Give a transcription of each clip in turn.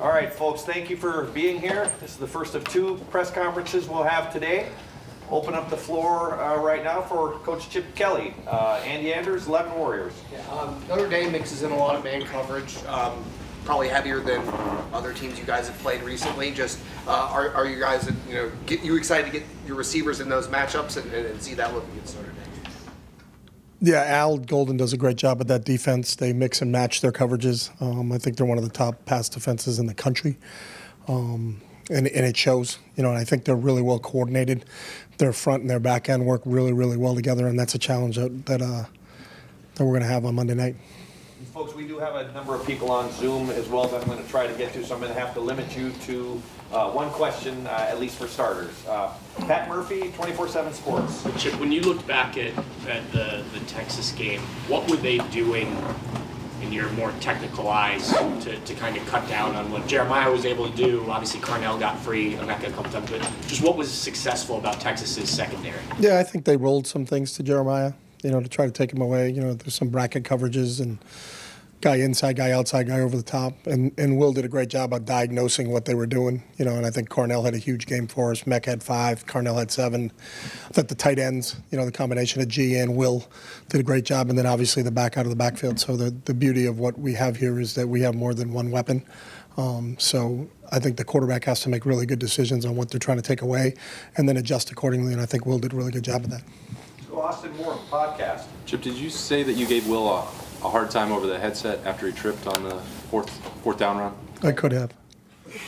All right, folks, thank you for being here. This is the first of 2 press conferences we'll have today. Open up the floor right now for Coach Chip Kelly. Andy Anders, 11 Warriors. Notre Dame mixes in a lot of man coverage, probably heavier than other teams you guys have played recently. Just are you guys, get you excited to get your receivers in those matchups and see that look against Notre Dame? Yeah, Al Golden does a great job at that defense. They mix and match their coverages. I think they're one of the top pass defenses in the country. And it shows, and I think they're really well coordinated. Their front and their back end work really, really well together, and that's a challenge that we're going to have on Monday night. Folks, we do have a number of people on Zoom as well that I'm going to try to get to, so I'm going to have to limit you to one question, at least for starters. Pat Murphy, 24/7 Sports. Chip, when you looked back at the Texas game, what were they doing in your more technical eyes to kind of cut down on what Jeremiah was able to do? Obviously, Carnell got free a couple times, but just what was successful about Texas's secondary? Yeah, I think they rolled some things to Jeremiah, to try to take him away. There's some bracket coverages and guy inside, guy outside, guy over the top. And Will did a great job of diagnosing what they were doing, and I think Carnell had a huge game for us. Mech had 5, Carnell had 7. I thought the tight ends, the combination of G and Will did a great job. And then obviously the back out of the backfield. So the beauty of what we have here is that we have more than one weapon. So I think the quarterback has to make really good decisions on what they're trying to take away and then adjust accordingly. And I think Will did a really good job of that. So Austin Moore, podcast. Chip, did you say that you gave Will a hard time over the headset after he tripped on the fourth down run? I could have.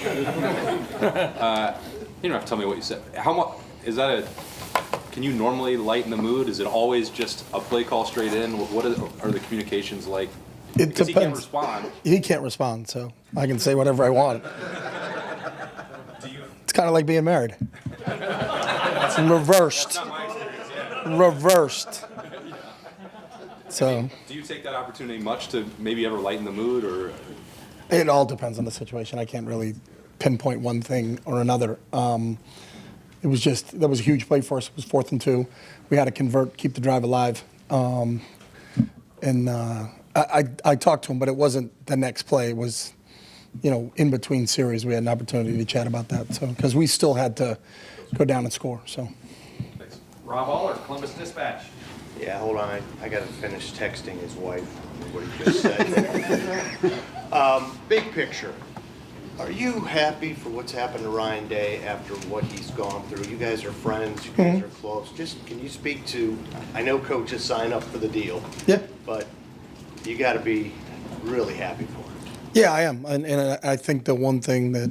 You don't have to tell me what you said. How much is that? Can you normally lighten the mood? Is it always just a play call straight in? What are the communications like? It because depends. he can't respond. He can't respond, so I can say whatever I want. It's kind of like being married. It's reversed. Reversed. So, do you take that opportunity much to maybe ever lighten the mood, or? It all depends on the situation. I can't really pinpoint one thing or another. It was just, that was a huge play for us. It was 4th and 2. We had to convert, keep the drive alive. I talked to him, but it wasn't the next play. It was, in between series, we had an opportunity to chat about that. So, because we still had to go down and score. So, Thanks. Rob Aller, Columbus Dispatch. Yeah, hold on. I got to finish texting his wife what he just said. Big picture. Are you happy for what's happened to Ryan Day after what he's gone through? You guys are friends. You guys are close. Just can you speak to? I know coaches sign up for the deal. yeah. But you got to be really happy for him. Yeah, I am. And I think the one thing that,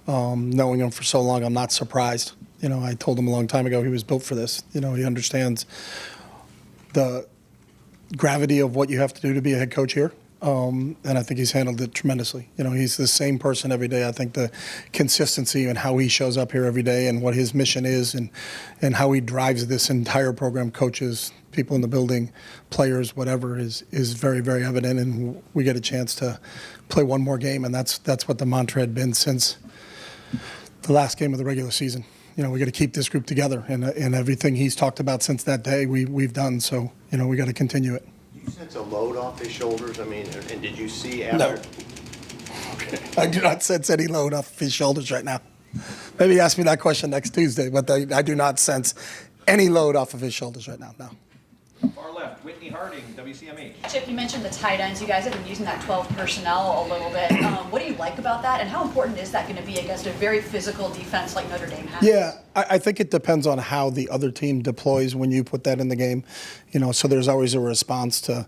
knowing him for so long, I'm not surprised. I told him a long time ago he was built for this. He understands the gravity of what you have to do to be a head coach here. And I think he's handled it tremendously. He's the same person every day. I think the consistency and how he shows up here every day and what his mission is and how he drives this entire program, coaches, people in the building, players, whatever, is very, very evident. And we get a chance to play one more game, and that's what the mantra had been since the last game of the regular season. We got to keep this group together, and everything he's talked about since that day, we've done. So, we got to continue it. Do you sense a load off his shoulders? I mean, and did you see after? No. Okay. I do not sense any load off his shoulders right now. Maybe ask me that question next Tuesday, but I do not sense any load off of his shoulders right now, no. Far left, Whitney Harding, WCMH. Chip, you mentioned the tight ends. You guys have been using that 12 personnel a little bit. What do you like about that, and how important is that going to be against a very physical defense like Notre Dame has? Yeah, I think it depends on how the other team deploys when you put that in the game. So there's always a response to,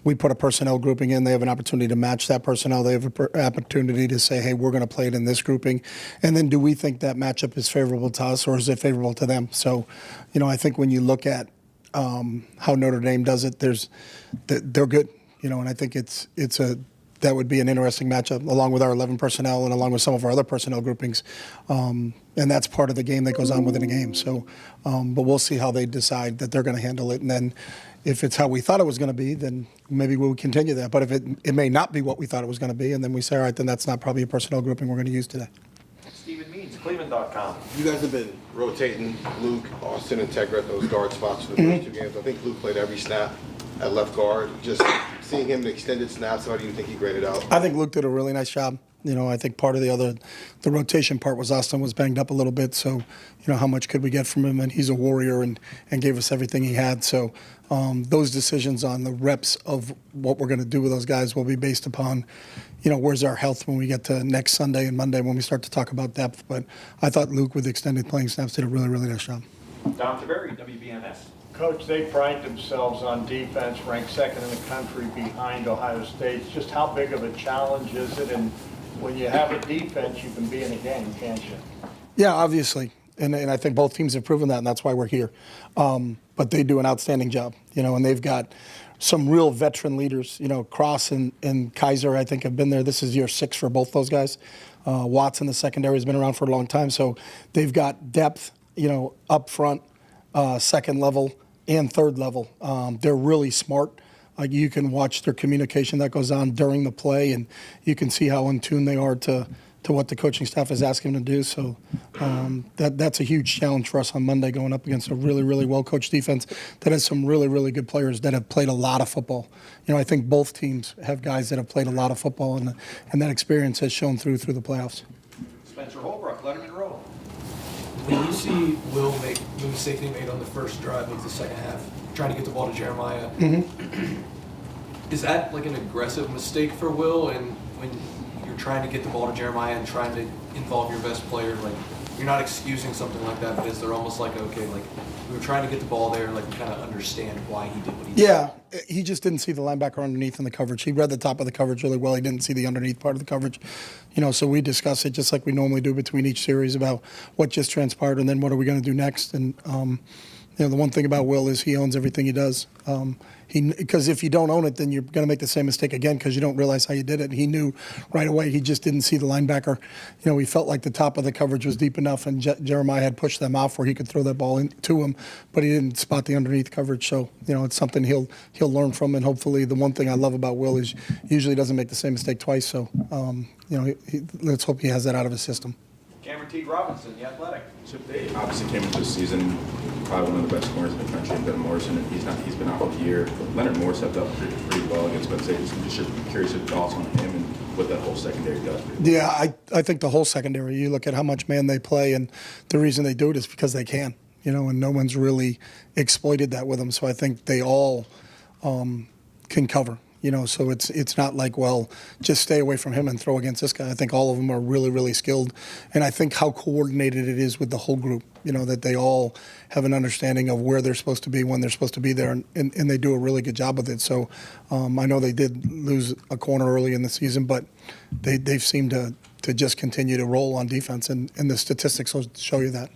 we put a personnel grouping in, they have an opportunity to match that personnel. They have an opportunity to say, hey, we're going to play it in this grouping. And then do we think that matchup is favorable to us or is it favorable to them? So, I think when you look at how Notre Dame does it, they're good, and I think that would be an interesting matchup along with our 11 personnel and along with some of our other personnel groupings, and that's part of the game that goes on within a game. So, but we'll see how they decide that they're going to handle it, and then if it's how we thought it was going to be, then maybe we'll continue that. But if it may not be what we thought it was going to be, and then we say, all right, then that's not probably a personnel grouping we're going to use today. Stephen Means, Cleveland.com. You guys have been rotating Luke, Austin, and Tegra at those guard spots for the first 2 games. I think Luke played every snap at left guard. Just seeing him in extended snaps, how do you think he graded out? I think Luke did a really nice job. I think part of the rotation part was Austin was banged up a little bit. So, how much could we get from him? And he's a warrior and gave us everything he had. So those decisions on the reps of what we're going to do with those guys will be based upon, where's our health when we get to next Sunday and Monday when we start to talk about depth. But I thought Luke, with extended playing snaps, did a really, really nice job. Dom Taveri, WBNS. Coach, they pride themselves on defense, ranked second in the country behind Ohio State. Just how big of a challenge is it? And when you have a defense, you can be in a game, can't you? Yeah, obviously. And I think both teams have proven that, and that's why we're here. But they do an outstanding job, and they've got some real veteran leaders. Cross and Kaiser, I think, have been there. This is year 6 for both those guys. Watts in the secondary has been around for a long time. So they've got depth, up front, second level, and third level. They're really smart. You can watch their communication that goes on during the play, and you can see how in tune they are to what the coaching staff is asking them to do. So that's a huge challenge for us on Monday, going up against a really, really well-coached defense that has some really, really good players that have played a lot of football. I think both teams have guys that have played a lot of football, and that experience has shown through the playoffs. Spencer Holbrook, Letterman Row. When you see Will make the mistake he made on the first drive of the second half, trying to get the ball to Jeremiah, is that like an aggressive mistake for Will? And when you're trying to get the ball to Jeremiah and trying to involve your best player, like you're not excusing something like that, because they're almost like, okay, like we were trying to get the ball there, like we kind of understand why he did what he did. Yeah, he just didn't see the linebacker underneath in the coverage. He read the top of the coverage really well. He didn't see the underneath part of the coverage. So we discuss it just like we normally do between each series about what just transpired and then what are we going to do next. And the one thing about Will is he owns everything he does. Because if you don't own it, then you're going to make the same mistake again because you don't realize how you did it. He knew right away. He just didn't see the linebacker. He felt like the top of the coverage was deep enough, and Jeremiah had pushed them off where he could throw that ball to him, but he didn't spot the underneath coverage. So it's something he'll learn from, and hopefully the one thing I love about Will is usually doesn't make the same mistake twice. So let's hope he has that out of his system. Cameron T. Robinson, The Athletic. Chip, they obviously came into this season probably one of the best corners in the country, and Ben Morrison, and he's been out all year. Leonard Moore stepped up pretty well against Penn State. So I'm just curious your thoughts on him and what that whole secondary does. Yeah, I think the whole secondary, you look at how much man they play, and the reason they do it is because they can, and no one's really exploited that with them. So I think they all can cover. So it's not like, well, just stay away from him and throw against this guy. I think all of them are really, really skilled. And I think how coordinated it is with the whole group, that they all have an understanding of where they're supposed to be, when they're supposed to be there, and they do a really good job with it. So I know they did lose a corner early in the season, but they've seemed to just continue to roll on defense, and the statistics will show you that.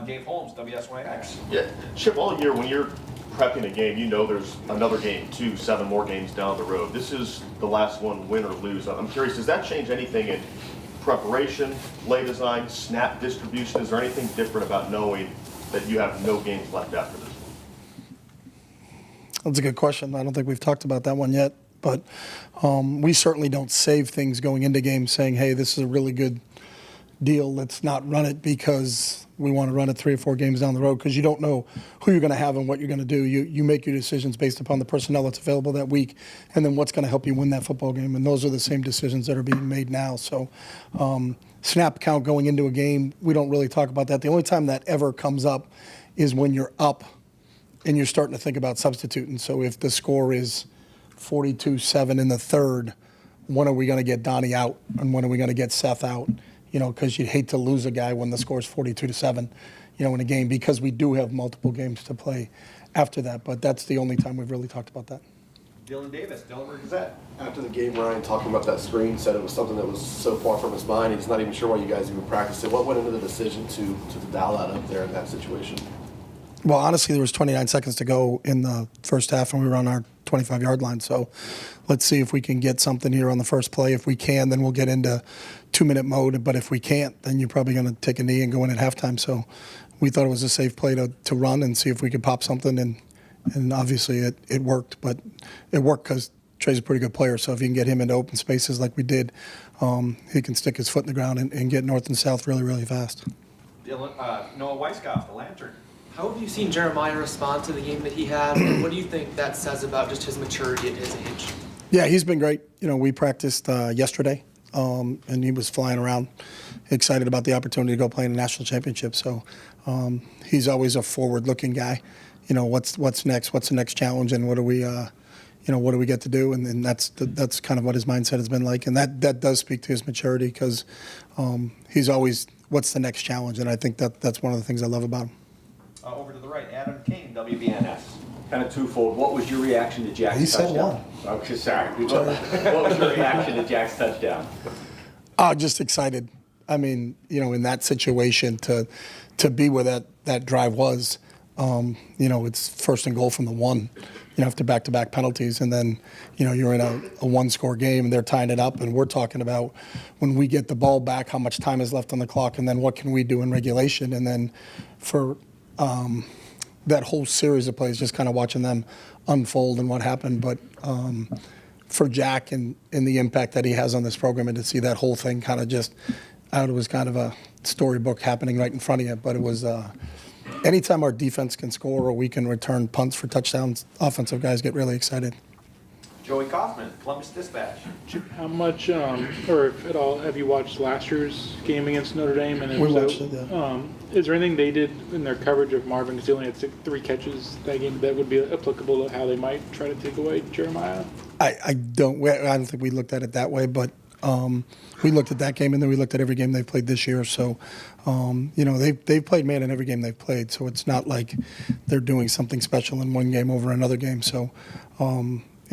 Dave Holmes, WSYX. Yeah, Chip, all year when you're prepping a game, there's another game, 7 more games down the road. This is the last one, win or lose. I'm curious, does that change anything in preparation, play design, snap distribution? Is there anything different about knowing that you have no games left after this? That's a good question. I don't think we've talked about that one yet, but we certainly don't save things going into games saying, hey, this is a really good deal. Let's not run it because we want to run it 3 or 4 games down the road, because you don't know who you're going to have and what you're going to do. You make your decisions based upon the personnel that's available that week, and then what's going to help you win that football game. And those are the same decisions that are being made now. So snap count going into a game, we don't really talk about that. The only time that ever comes up is when you're up and you're starting to think about substituting. So if the score is 42-7 in the third, when are we going to get Donnie out, and when are we going to get Seth out? Because you'd hate to lose a guy when the score is 42-7, in a game, because we do have multiple games to play after that. But that's the only time we've really talked about that. Dylan Davis, Delaware Gazette. After the game, Ryan, talking about that screen, said it was something that was so far from his mind, he's not even sure why you guys even practiced it. What went into the decision to dial that up there in that situation? Well, honestly, there was 29 seconds to go in the first half, and we were on our 25-yard line. So let's see if we can get something here on the first play. If we can, then we'll get into 2-minute mode. But if we can't, then you're probably going to take a knee and go in at halftime. So we thought it was a safe play to run and see if we could pop something. And obviously it worked. But it worked because Trey's a pretty good player. So if you can get him into open spaces like we did, he can stick his foot in the ground and get north and south really, really fast. Noah Weiskopf, The Lantern. How have you seen Jeremiah respond to the game that he had, and what do you think that says about just his maturity at his age? Yeah, he's been great. We practiced yesterday, and he was flying around, excited about the opportunity to go play in the national championship. So he's always a forward-looking guy. You know, what's next? What's the next challenge? And what do we, what do we get to do? And that's kind of what his mindset has been like. And that does speak to his maturity because he's always, what's the next challenge? And I think that's one of the things I love about him. Over to the right, Adam King, WBNS. Kind of twofold. What was your reaction to Jack's He said touchdown? one. Okay, sorry. What was your reaction to Jack's touchdown? Oh, just excited. I mean, in that situation to be where that drive was, it's first and goal from the 1, after back-to-back penalties. And then, you're in a one-score game and they're tying it up. And we're talking about when we get the ball back, how much time is left on the clock, and then what can we do in regulation. And then for that whole series of plays, just kind of watching them unfold and what happened. But for Jack and the impact that he has on this program, and to see that whole thing kind of just out, it was kind of a storybook happening right in front of you. But it was anytime our defense can score or we can return punts for touchdowns, offensive guys get really excited. Joey Kaufman, Columbus Dispatch. How much, or if at all, have you watched last year's game against Notre Dame? And if We so, watched it, yeah. Is there anything they did in their coverage of Marvin, because he only had 3 catches that game, that would be applicable to how they might try to take away Jeremiah? I don't think we looked at it that way, but we looked at that game and then we looked at every game they've played this year. So, they've played man in every game they've played. So it's not like they're doing something special in one game over another game. So,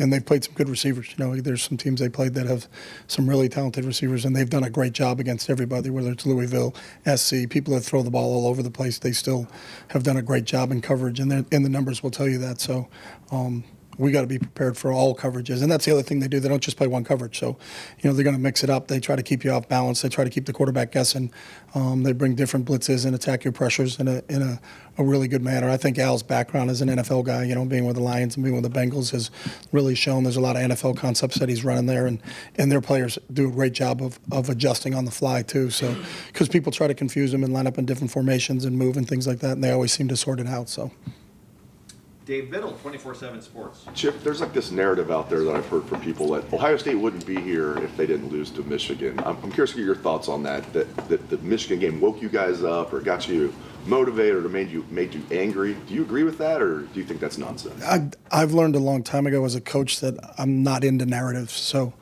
and they've played some good receivers. There's some teams they played that have some really talented receivers, and they've done a great job against everybody, whether it's Louisville, SC, people that throw the ball all over the place. They still have done a great job in coverage, and the numbers will tell you that. So we got to be prepared for all coverages. And that's the other thing they do. They don't just play one coverage. So, they're going to mix it up. They try to keep you off balance. They try to keep the quarterback guessing. They bring different blitzes and attack your pressures in a really good manner. I think Al's background as an NFL guy, being with the Lions and being with the Bengals has really shown there's a lot of NFL concepts that he's running there. And their players do a great job of adjusting on the fly, too. So, because people try to confuse them and line up in different formations and move and things like that, and they always seem to sort it out. So. Dave Biddle, 24/7 Sports. Chip, there's like this narrative out there that I've heard from people that Ohio State wouldn't be here if they didn't lose to Michigan. I'm curious to get your thoughts on that the Michigan game woke you guys up or got you motivated or made you angry. Do you agree with that, or do you think that's nonsense? I've learned a long time ago as a coach that I'm not into narratives. So,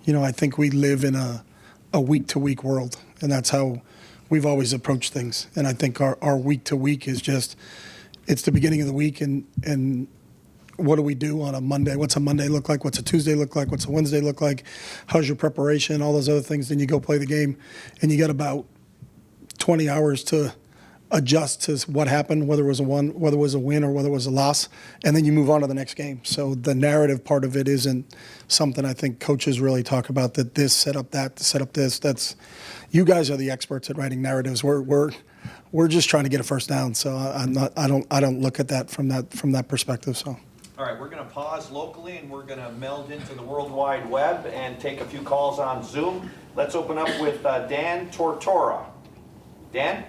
I think we live in a week-to-week world, and that's how we've always approached things. And I think our week-to-week is just – it's the beginning of the week, and what do we do on a Monday? What's a Monday look like? What's a Tuesday look like? What's a Wednesday look like? How's your preparation? All those other things. Then you go play the game, and you got about 20 hours to adjust to what happened, whether it was a win or whether it was a loss, and then you move on to the next game. So the narrative part of it isn't something I think coaches really talk about, that this set up that, set up this. That's, you guys are the experts at writing narratives. We're just trying to get a first down. So I don't look at that from that perspective. So. All right, we're going to pause locally and we're going to meld into the World Wide Web and take a few calls on Zoom. Let's open up with Dan Tortora. Dan?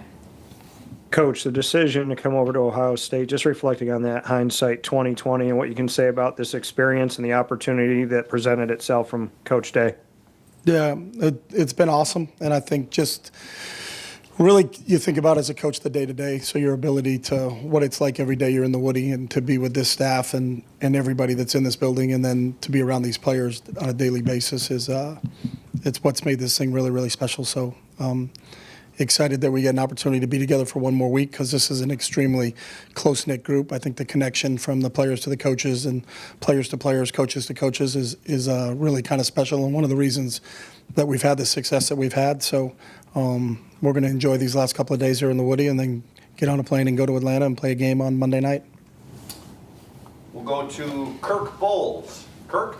Coach, the decision to come over to Ohio State, just reflecting on that hindsight 2020 and what you can say about this experience and the opportunity that presented itself from Coach Day. Yeah, it's been awesome. And I think just really you think about as a coach the day-to-day, so your ability to what it's like every day you're in the Woody and to be with this staff and everybody that's in this building, and then to be around these players on a daily basis is it's what's made this thing really, really special. So excited that we get an opportunity to be together for one more week, because this is an extremely close-knit group. I think the connection from the players to the coaches and players to players, coaches to coaches is really kind of special, and one of the reasons that we've had the success that we've had. So we're going to enjoy these last couple of days here in the Woody and then get on a plane and go to Atlanta and play a game on Monday night. We'll go to Kirk Bowles. Kirk?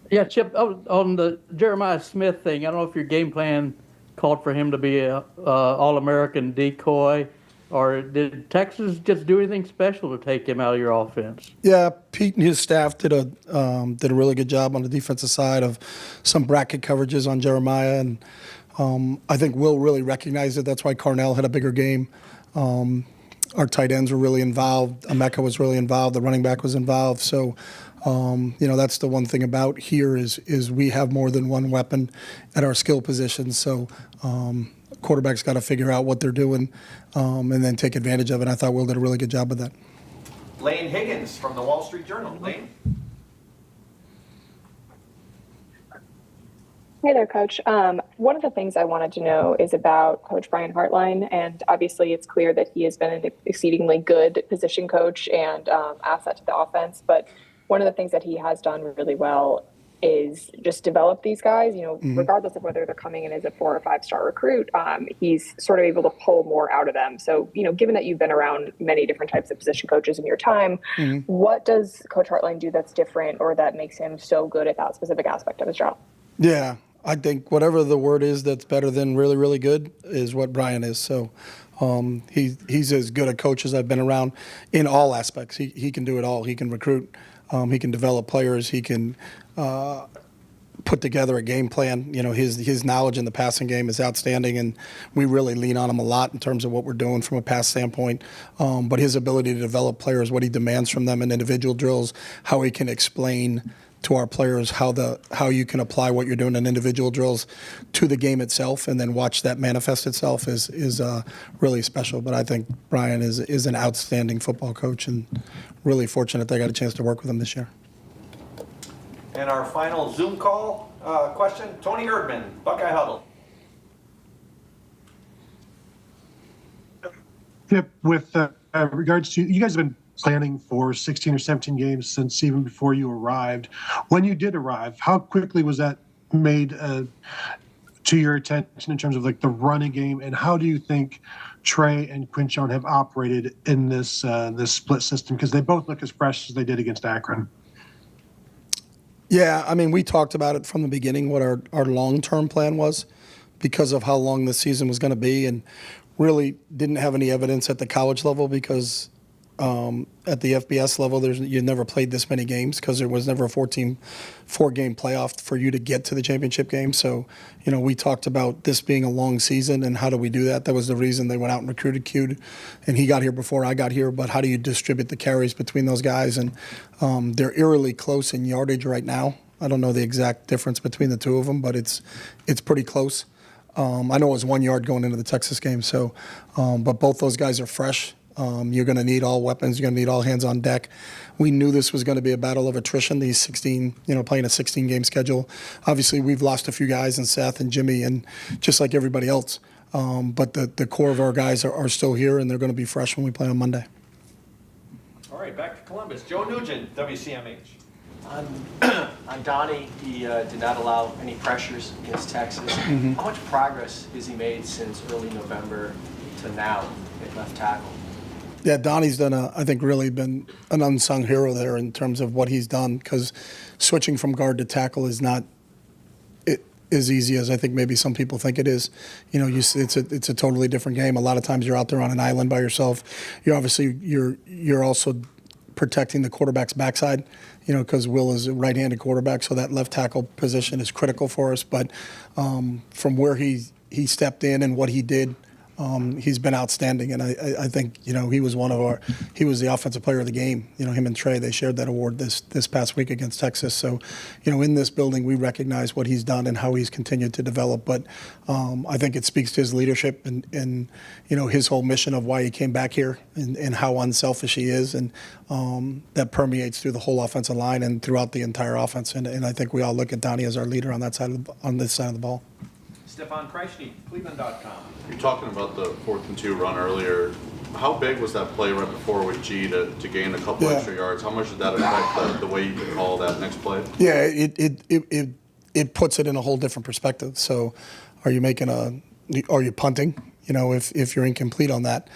Yeah, Chip, on the Jeremiah Smith thing, I don't know if your game plan called for him to be a All-American decoy, or did Texas just do anything special to take him out of your offense? Yeah, Pete and his staff did a really good job on the defensive side of some bracket coverages on Jeremiah, and I think Will really recognized it. That's why Carnell had a bigger game. Our tight ends were really involved. Emeka was really involved. The running back was involved. So That's the one thing about here is we have more than one weapon at our skill positions. So quarterback's got to figure out what they're doing and then take advantage of it. I thought Will did a really good job with that. Lane Higgins from the Wall Street Journal. Lane? Hey there, Coach. One of the things I wanted to know is about Coach Brian Hartline, and obviously it's clear that he has been an exceedingly good position coach and asset to the offense, but one of the things that he has done really well is just develop these guys, regardless of whether they're coming in as a 4 or 5 star recruit, he's sort of able to pull more out of them. So, given that you've been around many different types of position coaches in your time, what does Coach Hartline do that's different or that makes him so good at that specific aspect of his job? Yeah, I think whatever the word is that's better than really, really good is what Brian is. So he's as good a coach as I've been around in all aspects. He can do it all. He can recruit. He can develop players. He can put together a game plan. His knowledge in the passing game is outstanding, and we really lean on him a lot in terms of what we're doing from a pass standpoint. But his ability to develop players, what he demands from them in individual drills, how he can explain to our players how you can apply what you're doing in individual drills to the game itself, and then watch that manifest itself is really special. But I think Brian is an outstanding football coach, and really fortunate that I got a chance to work with him this year. And our final Zoom call question, Tony Erdman, Buckeye Huddle. Yep, with regards to, you guys have been planning for 16 or 17 games since even before you arrived. When you did arrive, how quickly was that made to your attention in terms of like the running game, and how do you think Trey and Quinchon have operated in this this split system, because they both look as fresh as they did against Akron? Yeah, I mean, we talked about it from the beginning, what our long-term plan was because of how long the season was going to be, and really didn't have any evidence at the college level because at the FBS level, you never played this many games because there was never a 4-game playoff for you to get to the championship game. So, we talked about this being a long season and how do we do that? That was the reason they went out and recruited Q, and he got here before I got here. But how do you distribute the carries between those guys? And they're eerily close in yardage right now. I don't know the exact difference between the two of them, but it's pretty close. I know it was 1 yard going into the Texas game. So, but both those guys are fresh. You're going to need all weapons. You're going to need all hands on deck. We knew this was going to be a battle of attrition, these 16, playing a 16-game schedule. Obviously, we've lost a few guys in Seth and Jimmy, and just like everybody else. But the core of our guys are still here, and they're going to be fresh when we play on Monday. All right, back to Columbus. Joe Nugent, WCMH. On Donnie, he did not allow any pressures against Texas. Mm-hmm. How much progress has he made since early November to now at left tackle? Yeah, Donnie's done I think really been an unsung hero there in terms of what he's done, because switching from guard to tackle is not as easy as I think maybe some people think it is. It's a totally different game. A lot of times you're out there on an island by yourself. You're also protecting the quarterback's backside, because Will is a right-handed quarterback, so that left tackle position is critical for us. But from where he stepped in and what he did, he's been outstanding, and I think he was he was the offensive player of the game. Him and Trey, they shared that award this past week against Texas. So, in this building, we recognize what he's done and how he's continued to develop. But I think it speaks to his leadership and his whole mission of why he came back here and how unselfish he is, and that permeates through the whole offensive line and throughout the entire offense. And I think we all look at Donnie as our leader on this side of the ball. Stefan Kreisny, Cleveland.com. You're talking about the 4th and 2 run earlier. How big was that play right before with G to gain a couple extra yards? How much did that affect the way you could call that next play? Yeah, it puts it in a whole different perspective. So, are you punting? If you're incomplete on that,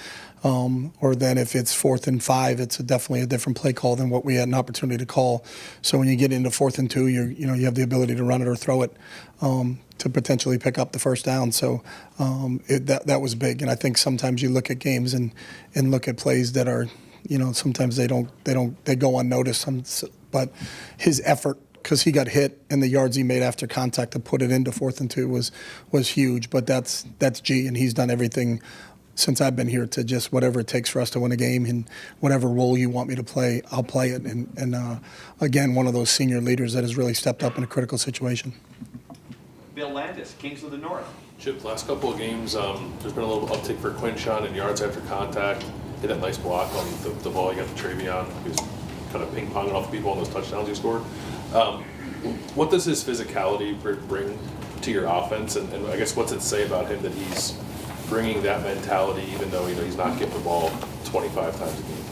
or then if it's 4th and 5, it's definitely a different play call than what we had an opportunity to call. So when you get into 4th and 2, you have the ability to run it or throw it to potentially pick up the first down. So that was big. And I think sometimes you look at games and look at plays that are, sometimes they go unnoticed. But his effort, because he got hit, and the yards he made after contact to put it into 4th and 2 was huge. But that's G, and he's done everything since I've been here to just whatever it takes for us to win a game, and whatever role you want me to play, I'll play it. And again, one of those senior leaders that has really stepped up in a critical situation. Bill Landis, Kings of the North. Chip, last couple of games, there's been a little uptick for Quinshon in yards after contact. Hit that nice block on the ball you got to Travion. He was kind of ping-ponging off people on those touchdowns he scored. What does his physicality bring to your offense? And I guess what's it say about him that he's bringing that mentality even though he's not getting the ball 25 times a game?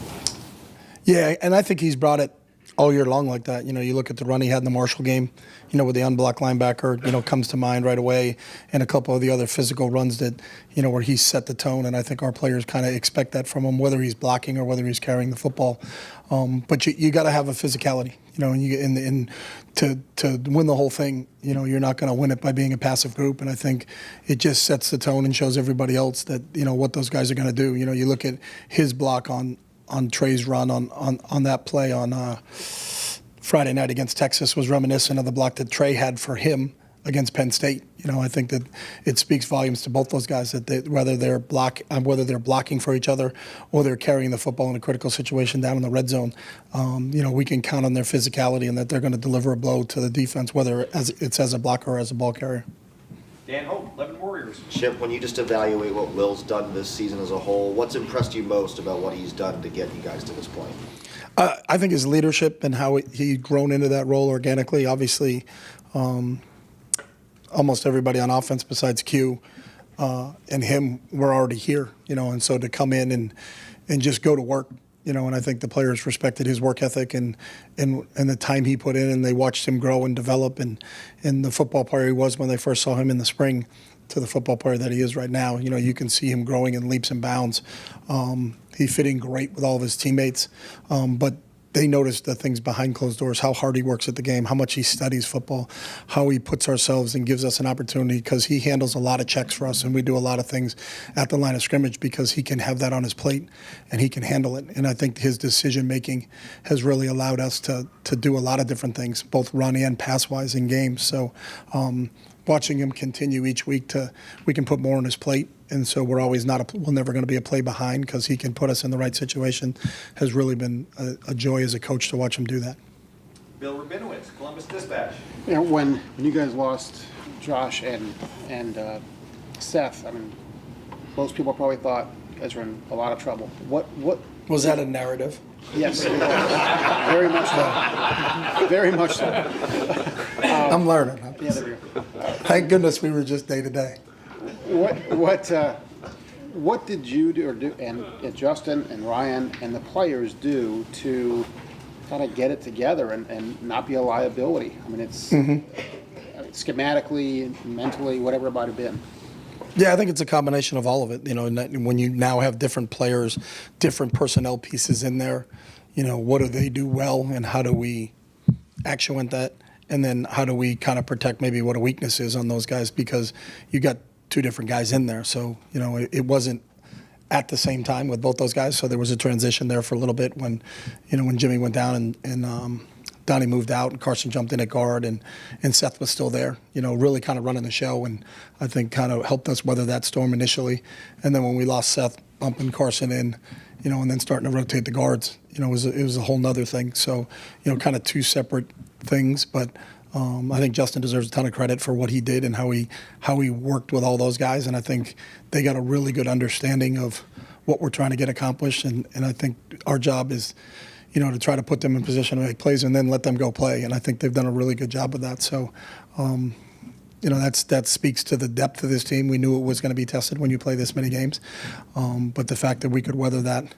Yeah, and I think he's brought it all year long like that. You look at the run he had in the Marshall game, with the unblocked linebacker, comes to mind right away, and a couple of the other physical runs that, where he set the tone, and I think our players kind of expect that from him, whether he's blocking or whether he's carrying the football. But you got to have a physicality, and to win the whole thing, you're not going to win it by being a passive group, and I think it just sets the tone and shows everybody else that, what those guys are going to do. You look at his block on Trey's run on that play on Friday night against Texas was reminiscent of the block that Trey had for him against Penn State. I think that it speaks volumes to both those guys that whether they're blocking for each other or they're carrying the football in a critical situation down in the red zone, we can count on their physicality and that they're going to deliver a blow to the defense, whether it's as a blocker or as a ball carrier. Dan Hope, 11 Warriors. Chip, when you just evaluate what Will's done this season as a whole, what's impressed you most about what he's done to get you guys to this point? I think his leadership and how he's grown into that role organically. Obviously, almost everybody on offense besides Q and him were already here, and so to come in and just go to work, and I think the players respected his work ethic and the time he put in, and they watched him grow and develop, and the football player he was when they first saw him in the spring to the football player that he is right now. You can see him growing in leaps and bounds. He fit in great with all of his teammates, but they noticed the things behind closed doors, how hard he works at the game, how much he studies football, how he puts ourselves and gives us an opportunity, because he handles a lot of checks for us, and we do a lot of things at the line of scrimmage because he can have that on his plate and he can handle it. And I think his decision-making has really allowed us to do a lot of different things, both run and pass-wise in games. So watching him continue each week we can put more on his plate. And so we're never going to be a play behind because he can put us in the right situation. Has really been a joy as a coach to watch him do that. Bill Rabinowitz, Columbus Dispatch. When you guys lost Josh and Seth, most people probably thought you guys were in a lot of trouble. What was that a narrative? Yes, it was. Very much so. Very much so. I'm learning. Yeah, there we go. Thank goodness we were just day to day. What did you do, and Justin and Ryan and the players do to kind of get it together and not be a liability? It's schematically, mentally, whatever it might have been. Yeah, I think it's a combination of all of it. When you now have different players, different personnel pieces in there, what do they do well and how do we actuate that? And then how do we kind of protect maybe what a weakness is on those guys, because you got two different guys in there. So, it wasn't at the same time with both those guys. So there was a transition there for a little bit when Jimmy went down and Donnie moved out and Carson jumped in at guard and Seth was still there, really kind of running the show, and I think kind of helped us weather that storm initially. And then when we lost Seth, bumping Carson in, and then starting to rotate the guards, it was a whole nother thing. So, kind of two separate things, but I think Justin deserves a ton of credit for what he did and how he worked with all those guys, and I think they got a really good understanding of what we're trying to get accomplished, and I think our job is, to try to put them in position to make plays and then let them go play, and I think they've done a really good job of that. So, that speaks to the depth of this team. We knew it was going to be tested when you play this many games, but the fact that we could weather that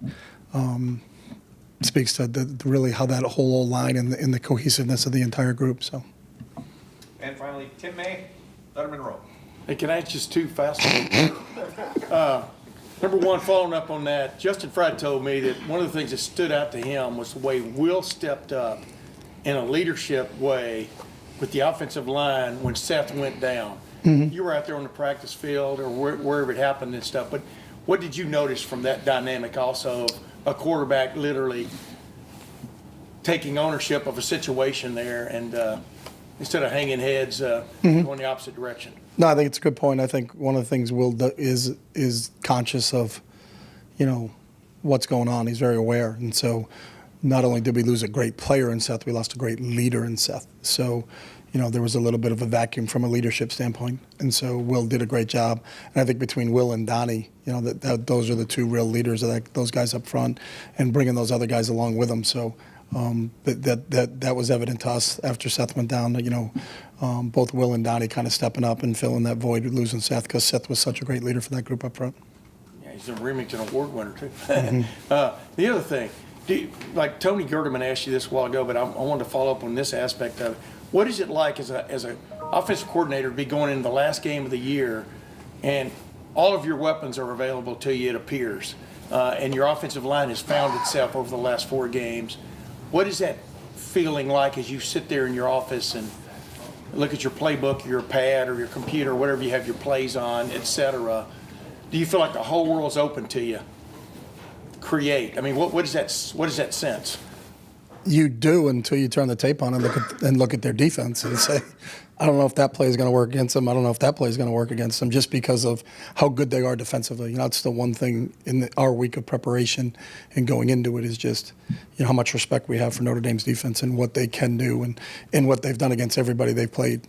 speaks to really how that whole old line and the cohesiveness of the entire group. So. And finally, Tim May, Letterman Row. Hey, can I ask just two fast ones? Number one, following up on that, Justin Fry told me that one of the things that stood out to him was the way Will stepped up in a leadership way with the offensive line when Seth went down. Mm-hmm. You were out there on the practice field or wherever it happened and stuff, but what did you notice from that dynamic also of a quarterback literally taking ownership of a situation there and instead of hanging heads going the opposite direction. No, I think it's a good point. I think one of the things Will is conscious of, what's going on. He's very aware. And so not only did we lose a great player in Seth, we lost a great leader in Seth. So, there was a little bit of a vacuum from a leadership standpoint. And so Will did a great job. And I think between Will and Donnie, those are the two real leaders, those guys up front, and bringing those other guys along with them. So that was evident to us after Seth went down. Both Will and Donnie kind of stepping up and filling that void with losing Seth, because Seth was such a great leader for that group up front. Yeah, he's a Remington Award winner too. The other thing, like Tony Gerderman asked you this a while ago, but I wanted to follow up on this aspect of it. What is it like as a offensive coordinator to be going into the last game of the year, and all of your weapons are available to you, it appears, and your offensive line has found itself over the last 4 games? What is that feeling like as you sit there in your office and look at your playbook, your pad, or your computer, whatever you have your plays on, etc.? Do you feel like the whole world's open to you? Create. I mean, what is that sense? You do, until you turn the tape on and look at their defense and say, I don't know if that play is going to work against them. I don't know if that play is going to work against them, just because of how good they are defensively. It's the one thing in our week of preparation and going into it is just, how much respect we have for Notre Dame's defense and what they can do and what they've done against everybody they've played.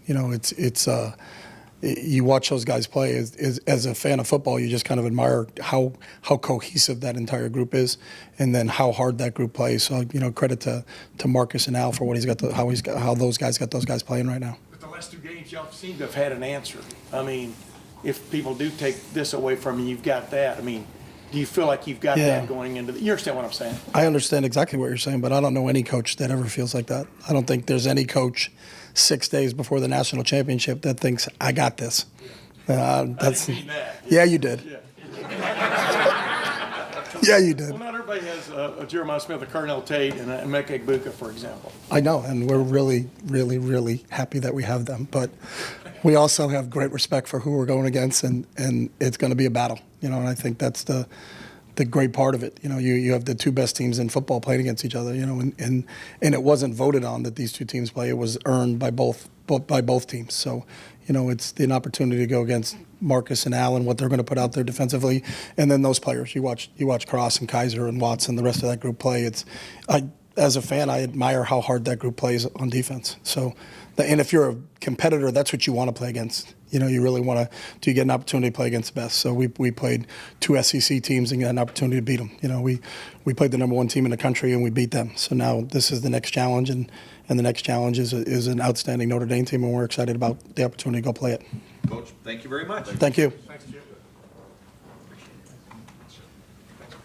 You watch those guys play. As a fan of football, you just kind of admire how cohesive that entire group is, and then how hard that group plays. So credit to Marcus and Al for what he's got, how those guys got those guys playing right now. But the last 2 games, y'all seem to have had an answer. I mean, if people do take this away from you, you've got that. I mean, do you feel like you've got that going into you understand what I'm saying? I understand exactly what you're saying, but I don't know any coach that ever feels like that. I don't think there's any coach 6 days before the national championship that thinks, I got this. That's, I didn't mean that. Yeah, you did. Yeah, you did. Well, not everybody has a Jeremiah Smith, a Carnell Tate, and a Emeka Egbuka, for example. I know, and we're really, really, really happy that we have them. But we also have great respect for who we're going against, and it's going to be a battle. And I think that's the great part of it. You have the 2 best teams in football playing against each other. And it wasn't voted on that these 2 teams play. It was earned by both teams. So, it's an opportunity to go against Marcus and Allen, what they're going to put out there defensively, and then those players. You watch Cross and Kaiser and Watson, the rest of that group play. As a fan, I admire how hard that group plays on defense. So, and if you're a competitor, that's what you want to play against. You really want to. Do you get an opportunity to play against the best? So we played 2 SEC teams and got an opportunity to beat them. We played the number 1 team in the country and we beat them. So now this is the next challenge, and the next challenge is an outstanding Notre Dame team, and we're excited about the opportunity to go play it. Coach, thank you very much. Thank you. Thanks, Jim.